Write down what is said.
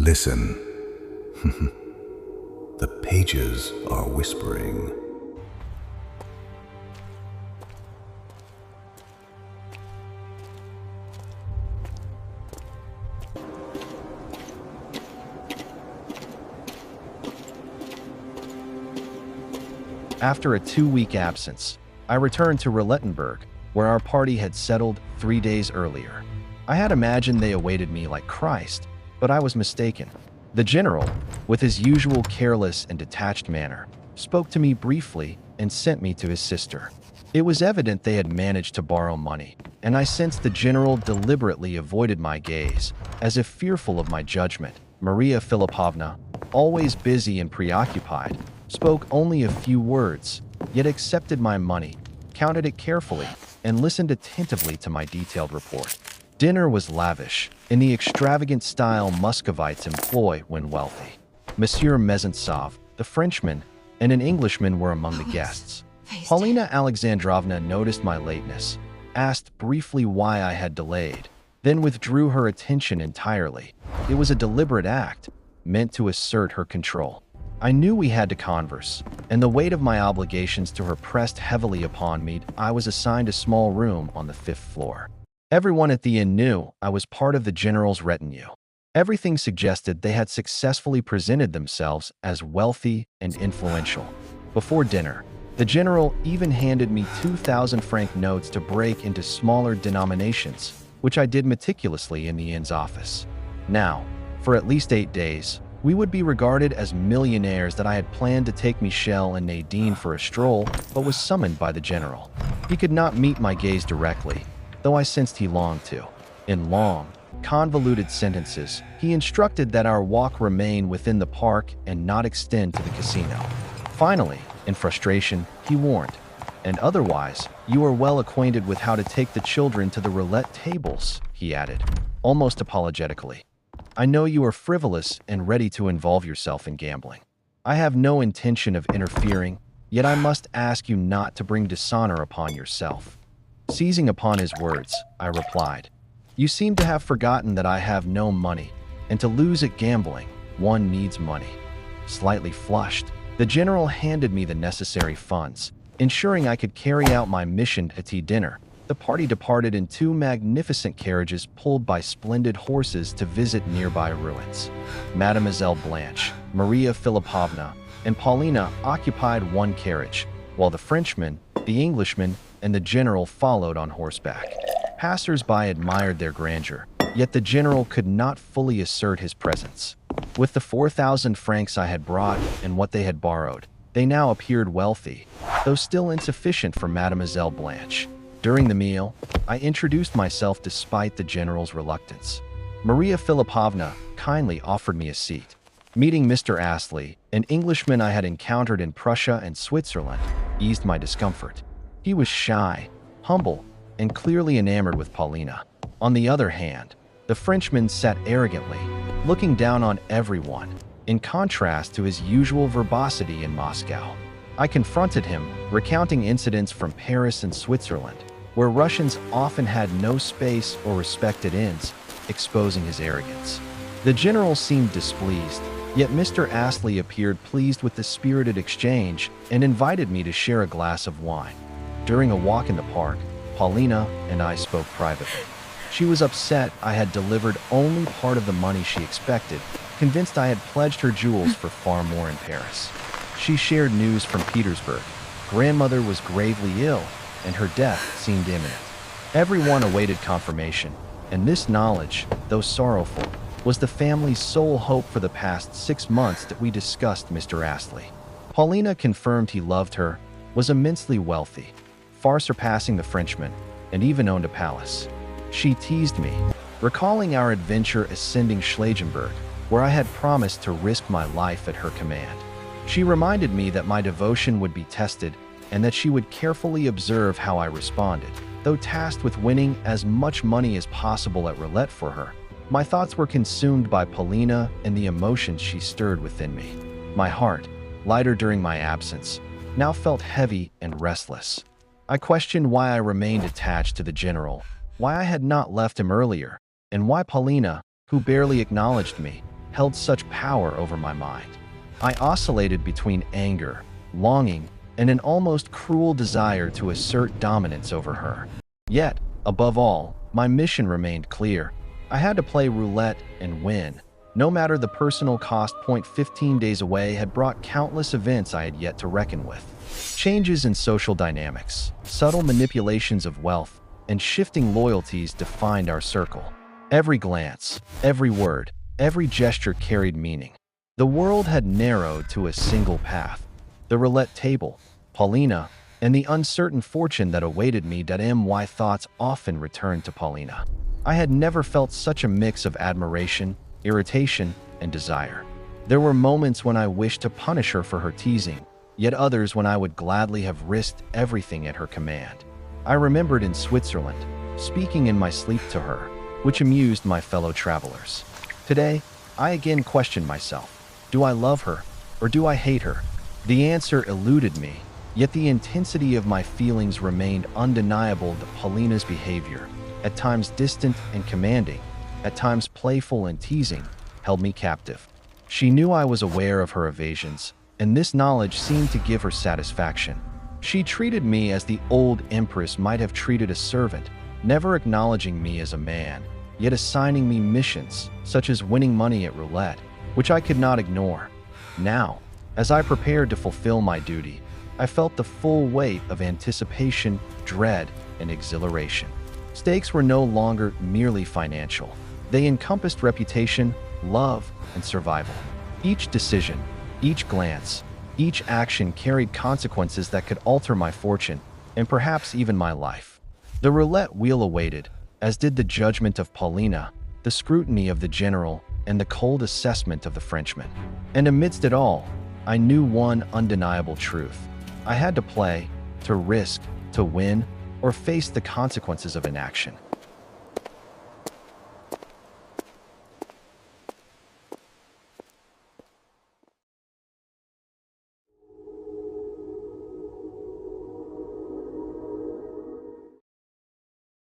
Listen. The pages are whispering. After a 2-week absence, I returned to Roultenburg, where our party had settled 3 days earlier. I had imagined they awaited me like Christ, but I was mistaken. The general, with his usual careless and detached manner, spoke to me briefly and sent me to his sister. It was evident they had managed to borrow money, and I sensed the general deliberately avoided my gaze, as if fearful of my judgment. Maria Filipovna, always busy and preoccupied, spoke only a few words, yet accepted my money, counted it carefully, and listened attentively to my detailed report. Dinner was lavish, in the extravagant style Muscovites employ when wealthy. Monsieur Mezentsev, the Frenchman, and an Englishman were among the guests. Paulina Alexandrovna noticed my lateness, asked briefly why I had delayed, then withdrew her attention entirely. It was a deliberate act, meant to assert her control. I knew we had to converse, and the weight of my obligations to her pressed heavily upon me. I was assigned a small room on the 5th floor. Everyone at the inn knew I was part of the general's retinue. Everything suggested they had successfully presented themselves as wealthy and influential. Before dinner, the general even handed me 2,000-franc notes to break into smaller denominations, which I did meticulously in the inn's office. Now, for at least 8 days, we would be regarded as millionaires. That I had planned to take Michel and Nadine for a stroll, but was summoned by the general. He could not meet my gaze directly, though I sensed he longed to. In long, convoluted sentences, he instructed that our walk remain within the park and not extend to the casino. Finally, in frustration, he warned, "And otherwise, you are well acquainted with how to take the children to the roulette tables," he added, almost apologetically. "I know you are frivolous and ready to involve yourself in gambling. I have no intention of interfering, yet I must ask you not to bring dishonor upon yourself." Seizing upon his words, I replied, "You seem to have forgotten that I have no money, and to lose at gambling, one needs money." Slightly flushed, the general handed me the necessary funds, ensuring I could carry out my mission at tea dinner. The party departed in 2 magnificent carriages pulled by splendid horses to visit nearby ruins. Mademoiselle Blanche, Maria Filipovna, and Paulina occupied one carriage, while the Frenchman, the Englishman, and the general followed on horseback. Passers-by admired their grandeur, yet the general could not fully assert his presence. With the 4,000 francs I had brought and what they had borrowed, they now appeared wealthy, though still insufficient for Mademoiselle Blanche. During the meal, I introduced myself despite the general's reluctance. Maria Filipovna kindly offered me a seat. Meeting Mr. Astley, an Englishman I had encountered in Prussia and Switzerland, eased my discomfort. He was shy, humble, and clearly enamored with Paulina. On the other hand, the Frenchman sat arrogantly, looking down on everyone, in contrast to his usual verbosity in Moscow. I confronted him, recounting incidents from Paris and Switzerland, where Russians often had no space or respected inns, exposing his arrogance. The general seemed displeased, yet Mr. Astley appeared pleased with the spirited exchange and invited me to share a glass of wine. During a walk in the park, Paulina and I spoke privately. She was upset I had delivered only part of the money she expected, convinced I had pledged her jewels for far more in Paris. She shared news from Petersburg. Grandmother was gravely ill, and her death seemed imminent. Everyone awaited confirmation, and this knowledge, though sorrowful, was the family's sole hope for the past 6 months that we discussed Mr. Astley. Paulina confirmed he loved her, was immensely wealthy, far surpassing the Frenchman, and even owned a palace. She teased me, recalling our adventure ascending Roultenburg, where I had promised to risk my life at her command. She reminded me that my devotion would be tested and that she would carefully observe how I responded. Though tasked with winning as much money as possible at roulette for her, my thoughts were consumed by Paulina and the emotions she stirred within me. My heart, lighter during my absence, now felt heavy and restless. I questioned why I remained attached to the general, why I had not left him earlier, and why Paulina, who barely acknowledged me, held such power over my mind. I oscillated between anger, longing, and an almost cruel desire to assert dominance over her. Yet, above all, my mission remained clear. I had to play roulette and win. No matter the personal cost. 15 days away had brought countless events I had yet to reckon with. Changes in social dynamics, subtle manipulations of wealth, and shifting loyalties defined our circle. Every glance, every word, every gesture carried meaning. The world had narrowed to a single path. The roulette table, Paulina, and the uncertain fortune that awaited me. My thoughts often returned to Paulina. I had never felt such a mix of admiration, irritation, and desire. There were moments when I wished to punish her for her teasing, yet others when I would gladly have risked everything at her command. I remembered in Switzerland, speaking in my sleep to her, which amused my fellow travelers. Today, I again questioned myself. Do I love her, or do I hate her? The answer eluded me, yet the intensity of my feelings remained undeniable. Paulina's behavior, at times distant and commanding, at times playful and teasing, held me captive. She knew I was aware of her evasions, and this knowledge seemed to give her satisfaction. She treated me as the old empress might have treated a servant, never acknowledging me as a man, yet assigning me missions, such as winning money at roulette, which I could not ignore. Now, as I prepared to fulfill my duty, I felt the full weight of anticipation, dread, and exhilaration. Stakes were no longer merely financial. They encompassed reputation, love, and survival. Each decision, each glance, each action carried consequences that could alter my fortune, and perhaps even my life. The roulette wheel awaited, as did the judgment of Paulina, the scrutiny of the general, and the cold assessment of the Frenchman. And amidst it all, I knew one undeniable truth. I had to play, to risk, to win, or face the consequences of inaction.